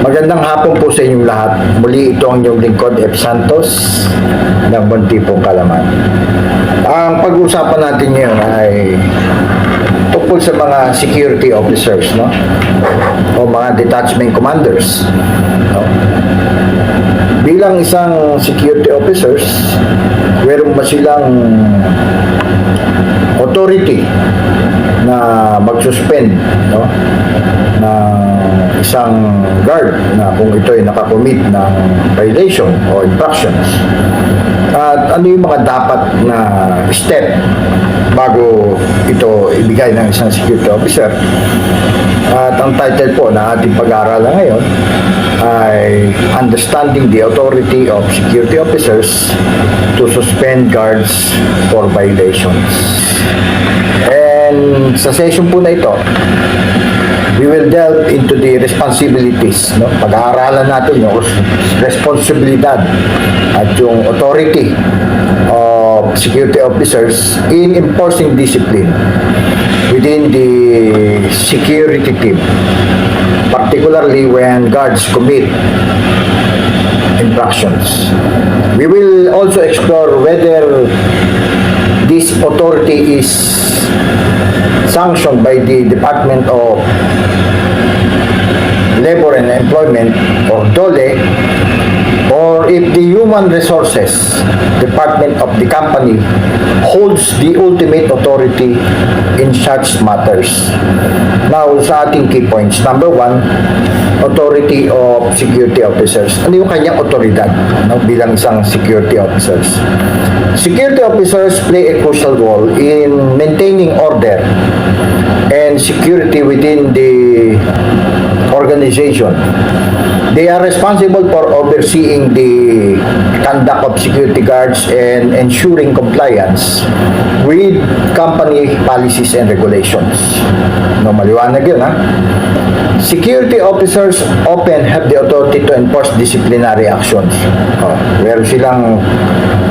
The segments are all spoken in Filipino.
Magandang hapon po sa inyong lahat. Muli ito ang inyong lingkod, F. Santos, ng Montipong Kalaman. Ang pag-uusapan natin ngayon ay tungkol sa mga security officers, no? O mga detachment commanders. No? Bilang isang security officers, meron ba silang authority na mag-suspend, no? Na isang guard na kung ito ay nakakommit ng violation o infractions, at ano yung mga dapat na step bago ito ibigay ng isang security officer. At ang title po na ating pag-aaralan ngayon ay Understanding the Authority of Security Officers to Suspend Guards for Violations. And sa session po na ito, we will delve into the responsibilities, no? Pag-aaralan natin yung responsibilidad at yung authority of security officers in enforcing discipline within the security team, particularly when guards commit infractions. We will also explore whether this authority is sanctioned by the Department of Labor and Employment, or DOLE, or if the Human Resources Department of the company holds the ultimate authority in such matters. Now, sa ating key points. Number one, authority of security officers. Ano yung kanyang otoridad, no, bilang isang security officers? Security officers play a crucial role in maintaining order and security within the organization. They are responsible for overseeing the conduct of security guards and ensuring compliance with company policies and regulations. No, maliwanag yun, ha? Security officers often have the authority to enforce disciplinary actions. Meron silang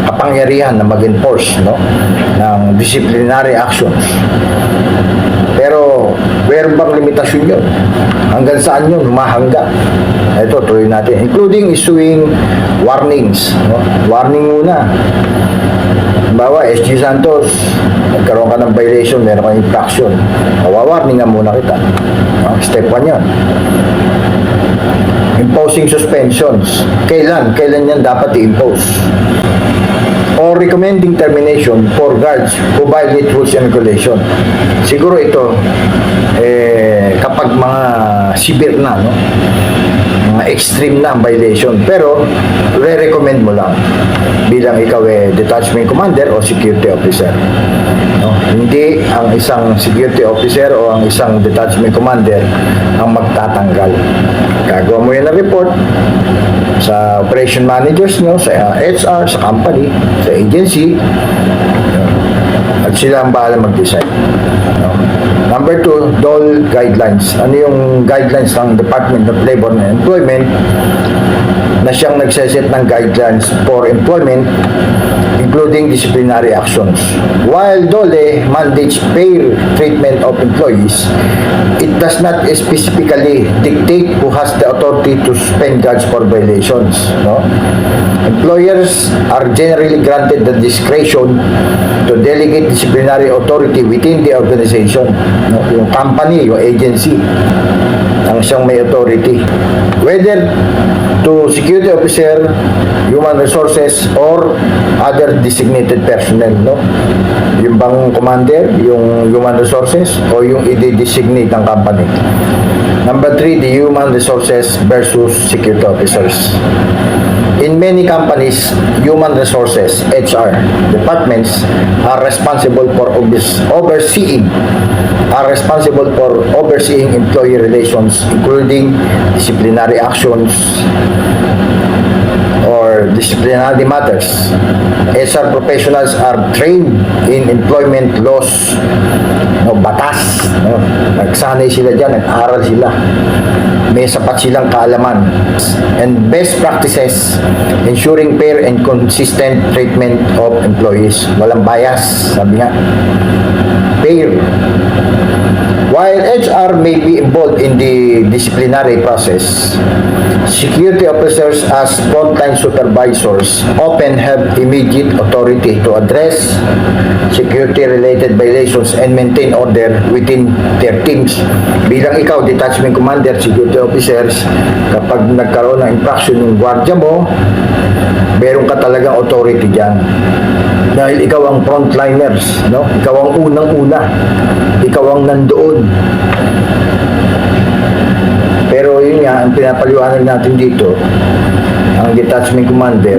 kapangyarihan na mag-enforce, no, ng disciplinary actions. Pero meron bang limitasyon yun? Hanggang saan yun? Humahangga. Ito, tuloy natin. Including issuing warnings. No? Warning muna. Halimbawa, SG Santos, nagkaroon ka ng violation, meron kang infraction. Mawawarningan muna kita. No? Step 1 yun. Imposing suspensions. Kailan yan dapat i-impose? Or recommending termination for guards who violate rules and regulation. Siguro ito, kapag mga severe na, no? Mga extreme na ang violation. Pero, re-recommend mo lang bilang ikaw detachment commander o security officer. No? Hindi ang isang security officer o ang isang detachment commander ang magtatanggal. Gagawa mo yan ng report sa operation managers nyo, sa HR, sa company, sa agency, at sila ang bahala mag-decide. No? Number 2, DOL guidelines. Ano yung guidelines ng Department of Labor and Employment na siyang nagseset ng guidelines for employment, including disciplinary actions. While DOLE mandates fair treatment of employees, it does not specifically dictate who has the authority to suspend guards for violations. No? Employers are generally granted the discretion to delegate disciplinary authority within the organization. No? Yung company, yung agency, ang siyang may authority. Whether to security officer, human resources, or other designated personnel, no? Yung bang commander, yung human resources, o yung i-designate ng company. Number 3, the human resources versus security officers. In many companies, human resources, HR, departments are responsible for overseeing employee relations, including disciplinary actions or disciplinary matters. HR professionals are trained in employment laws, no, batas, no? Nagsanay sila dyan, nag-aral sila, may sapat silang kaalaman, and best practices, ensuring fair and consistent treatment of employees. Walang bias, sabi nga, fair, While HR may be involved in the disciplinary process, security officers as frontline supervisors often have immediate authority to address security-related violations and maintain order within their teams. Bilang ikaw, detachment commander, security officers, kapag nagkaroon ng infraction yung gwardiya mo, meron ka talagang authority dyan. Dahil ikaw ang frontliners, no? Ikaw ang unang-una. Ikaw ang nandoon. Pero yun nga, ang pinapaliwanag natin dito, ang detachment commander,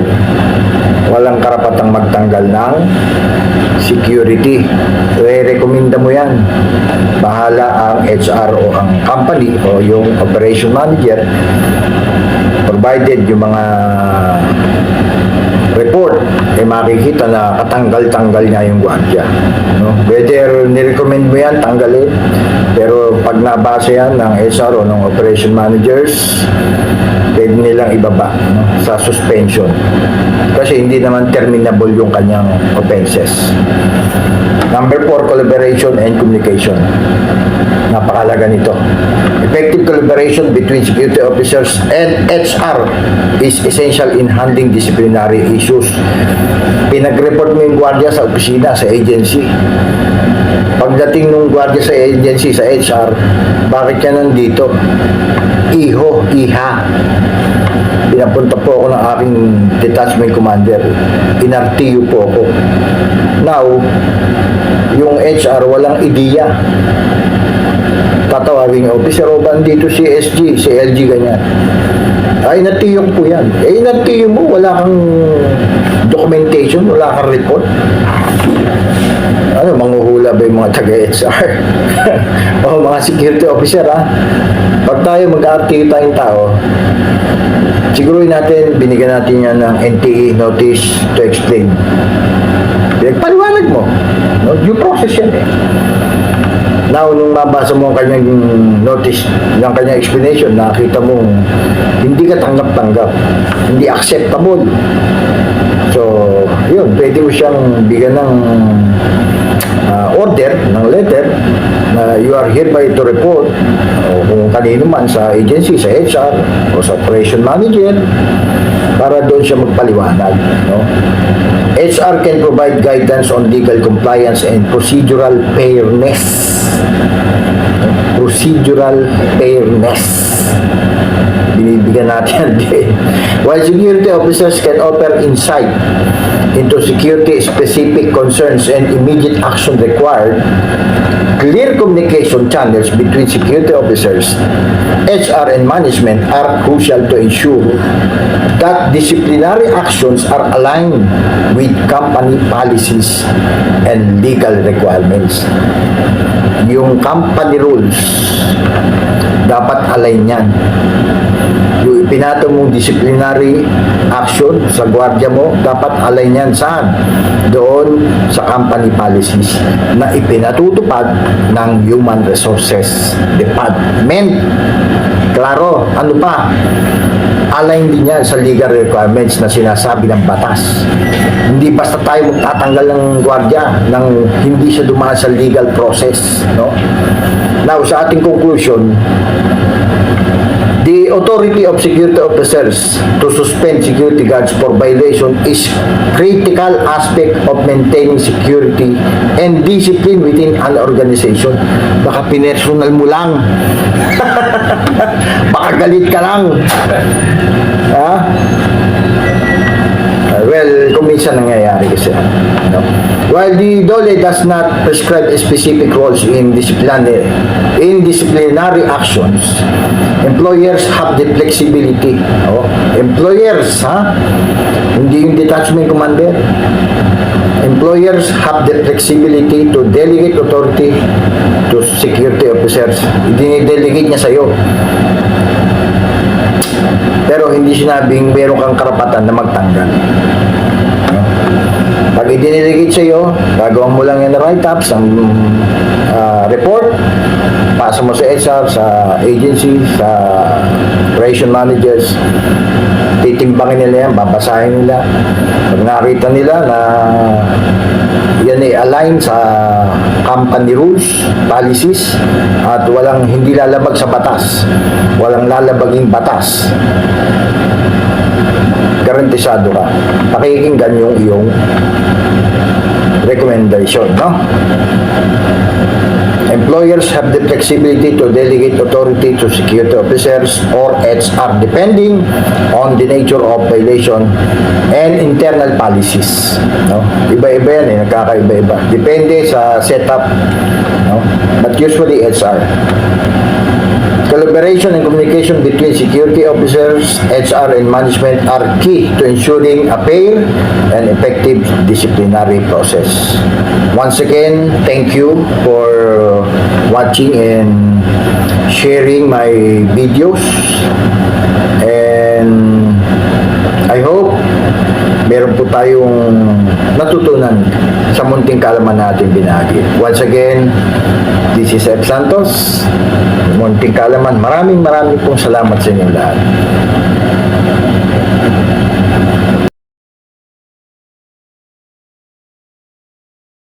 walang karapatang magtanggal ng security. Re-recommenda mo yan. Bahala ang HR o ang company o yung operation manager, provided yung mga report, makikita na katanggal-tanggal niya yung gwardiya. No? Whether nirecommend mo yan, tanggalin. Pero pag nabasa yan ng HR o ng operation managers, pwede nilang ibaba, no? Sa suspension. Kasi hindi naman terminable yung kanyang offenses. Number 4, collaboration and communication. Napakalaga nito. Effective collaboration between security officers and HR is essential in handling disciplinary issues. Pinag-report mo yung gwardiya sa opisina, sa agency. Pagdating ng gwardiya sa agency, sa HR, bakit yan nandito? Iho, iha. Pinapunta po ako ng aking detachment commander. Inartiyo po ako. Now, yung HR walang ideya. Tatawagin yung officer, o bandito si SG, si LG, ganyan. Ay, natiyok po yan. Eh, natiyo mo, wala kang documentation, wala kang report. Ano, manghuhula ba yung mga taga-HR? O mga security officer, ha? Pag tayo mag-artiyo tayong tao, siguruhin natin, binigyan natin yan ng NTE, notice to explain. Paliwanag mo. No? Due process yan eh. Now, nung mabasa mo ang kanyang notice, yung kanyang explanation, nakita mo hindi ka tanggap-tanggap, hindi acceptable. So, yun, pwede mo siyang bigyan ng order, ng letter, na you are hereby to report, o kung kanino man sa agency, sa HR, o sa operation manager, para doon siya magpaliwanag. No? HR can provide guidance on legal compliance and procedural fairness. Procedural fairness. Binibigyan natin din. While security officers can offer insight into security-specific concerns and immediate action required, clear communication channels between security officers, HR, and management are crucial to ensure that disciplinary actions are aligned with company policies and legal requirements. Yung company rules, dapat align yan. Yung ipinato mong disciplinary action sa gwardiya mo, dapat align yan saan? Doon sa company policies na ipinatutupad ng Human Resources Department. Klaro, ano pa? Align din yan sa legal requirements na sinasabi ng batas. Hindi basta tayo magtatanggal ng gwardiya nang hindi siya dumaan sa legal process. No? Now, sa ating conclusion, the authority of security officers to suspend security guards for violation is critical aspect of maintaining security and discipline within an organization. Baka pinersonal mo lang. Baka galit ka lang. Ha? Well, kung minsan nangyayari kasi. No? While the DOLE does not prescribe specific roles in disciplinary actions, employers have the flexibility. Oh, employers, ha? Hindi yung detachment commander. Employers have the flexibility to delegate authority to security officers. Dinidelegate niya sa'yo. Pero hindi sinabing meron kang karapatan na magtanggal. Pag i-delegate sa iyo, gagawin mo lang yan na write-ups, ang report, ipasa mo sa HR, sa agency, sa operation managers, titimbangin nila yan, babasahin nila. Pag nakita nila na yan ay align sa company rules, policies, at walang hindi lalabag sa batas, walang lalabaging batas, garantisado ka, pakikinggan yung iyong recommendation, no? Employers have the flexibility to delegate authority to security officers or HR depending on the nature of violation and internal policies. No? Iba-iba yan eh, nagkakaiba-iba. Depende sa setup, no? But usually HR. Collaboration and communication between security officers, HR, and management are key to ensuring a fair and effective disciplinary process. Once again, thank you for watching and sharing my videos. And I hope meron po tayong natutunan sa munting kalaman natin binagi. Once again, this is Ed Santos. Munting kalaman. Maraming pong salamat sa inyo lahat.